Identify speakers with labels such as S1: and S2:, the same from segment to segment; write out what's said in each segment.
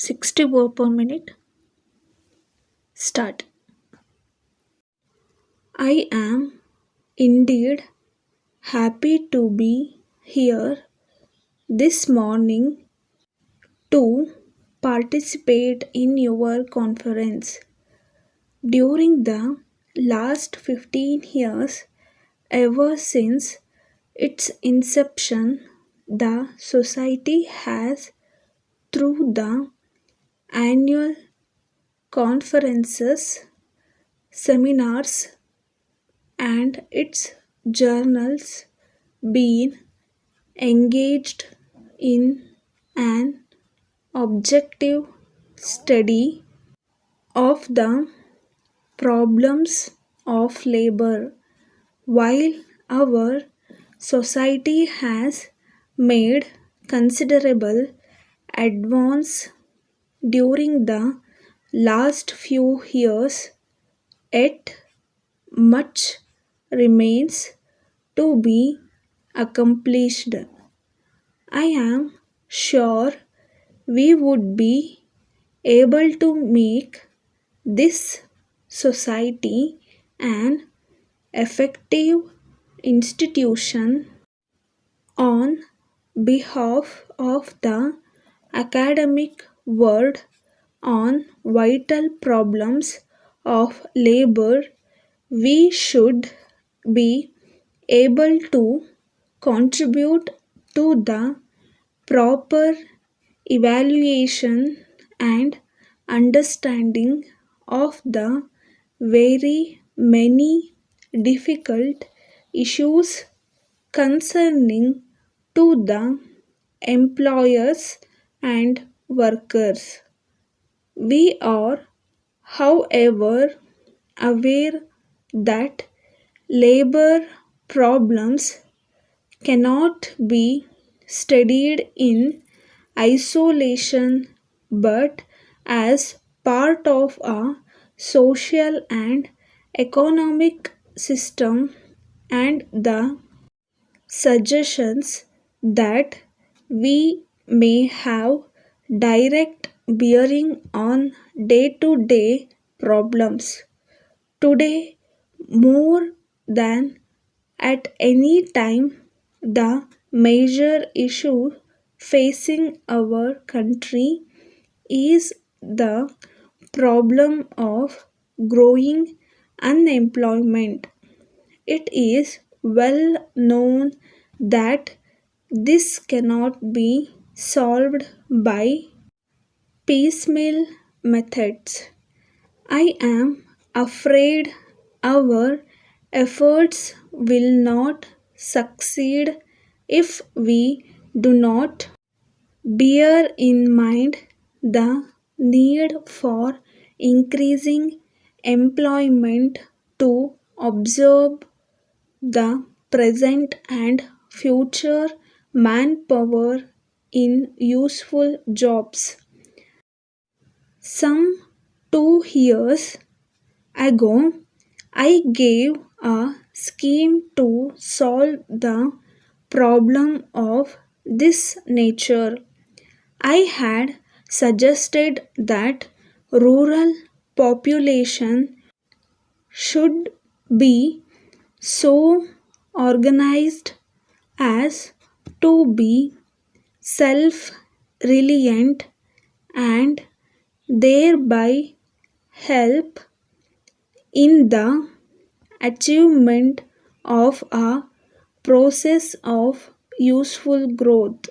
S1: 60 word per minute. Start. I am indeed happy to be here this morning to participate in your conference. During the last 15 years, ever since its inception, the society has, through the annual conferences, seminars, and its journals, been engaged in an objective study of the problems of labor. While our society has made considerable advance during the last few years, yet much remains to be accomplished. I am sure we would be able to make this society an effective institution on behalf of the academic world on vital problems of labor. We should be able to contribute to the proper evaluation and understanding of the very many difficult issues concerning to the employers and workers. We are, however, aware that labor problems cannot be studied in isolation but as part of a social and economic system, and the suggestions that we may have direct bearing on day to day problems. Today, more than at any time, the major issue facing our country is the problem of growing unemployment. It is well known that this cannot be solved by piecemeal methods. I am afraid our efforts will not succeed if we do not bear in mind the need for increasing employment to observe the present and future manpower in useful jobs. Some 2 years ago, I gave a scheme to solve the problem of this nature. I had suggested that rural population should be so organized as to be self reliant and thereby help in the achievement of a process of useful growth.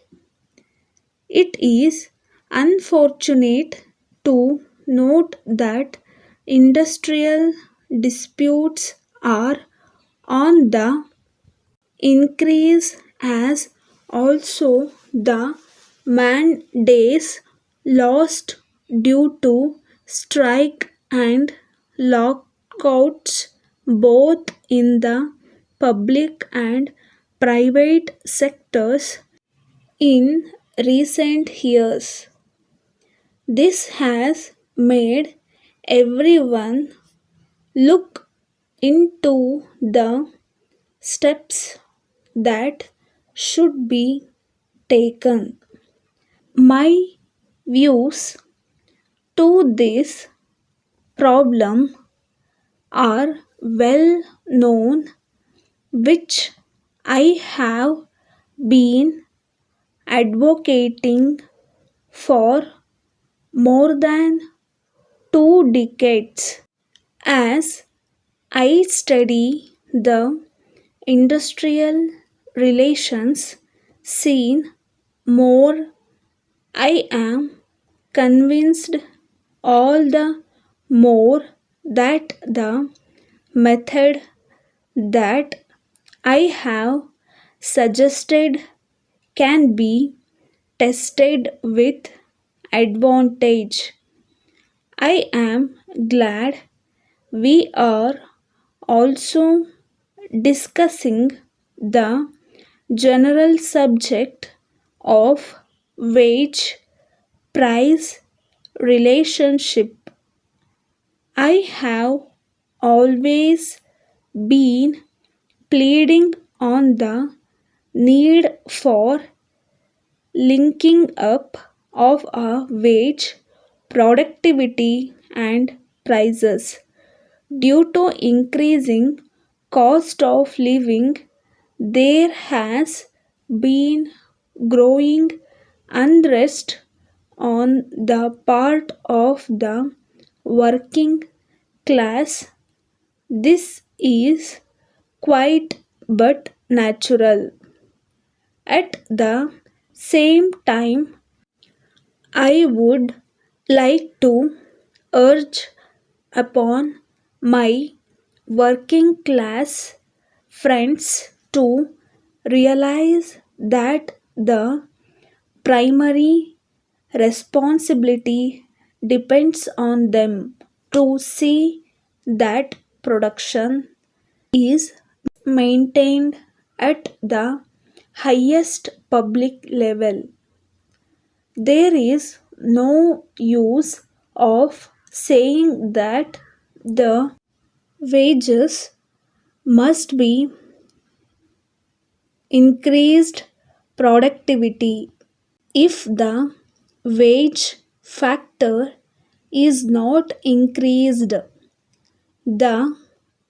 S1: It is unfortunate to note that industrial disputes are on the increase, as also the man days lost due to strike and lockouts both in the public and private sectors in recent years. This has made everyone look into the steps that should be taken. My views to this problem are well known, which I have been advocating for more than 2 decades. As I study the industrial relations scene more, I am convinced all the more that the method that I have suggested can be tested with advantage. I am glad we are also discussing the general subject of wage price relationship. I have always been pleading on the need for linking up of a wage, productivity, and prices. Due to increasing cost of living, there has been growing unrest on the part of the working class. This is quite but natural. At the same time, I would like to urge upon my working class friends to realize that the primary responsibility depends on them to see that production is maintained at the highest public level. There is no use of saying that the wages must be increased productivity if the wage factor is not increased. The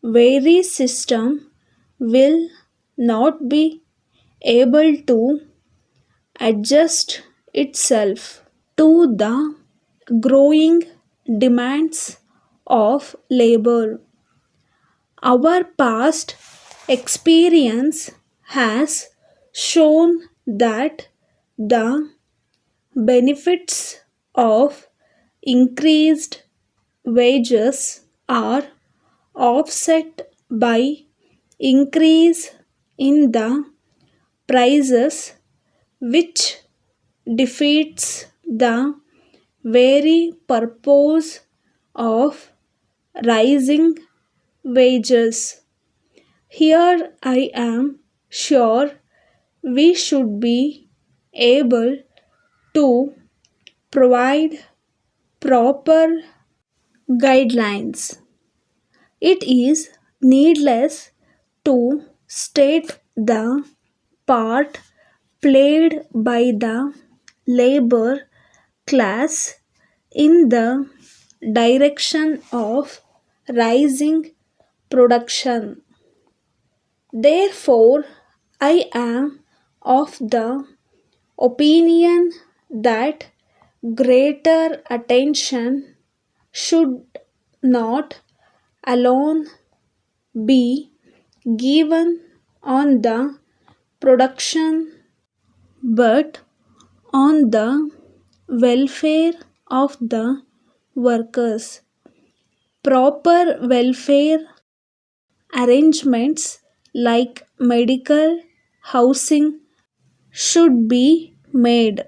S1: very system will not be able to adjust itself to the growing demands of labor. Our past experience has shown that the benefits of increased wages are offset by increase in the prices, which defeats the very purpose of rising wages. Here I am sure we should be able to provide proper guidelines. It is needless to state the part played by the labor class in the direction of rising production. Therefore, I am of the opinion that greater attention should not alone be given on the production but on the welfare of the workers. Proper welfare arrangements like medical, housing should be made.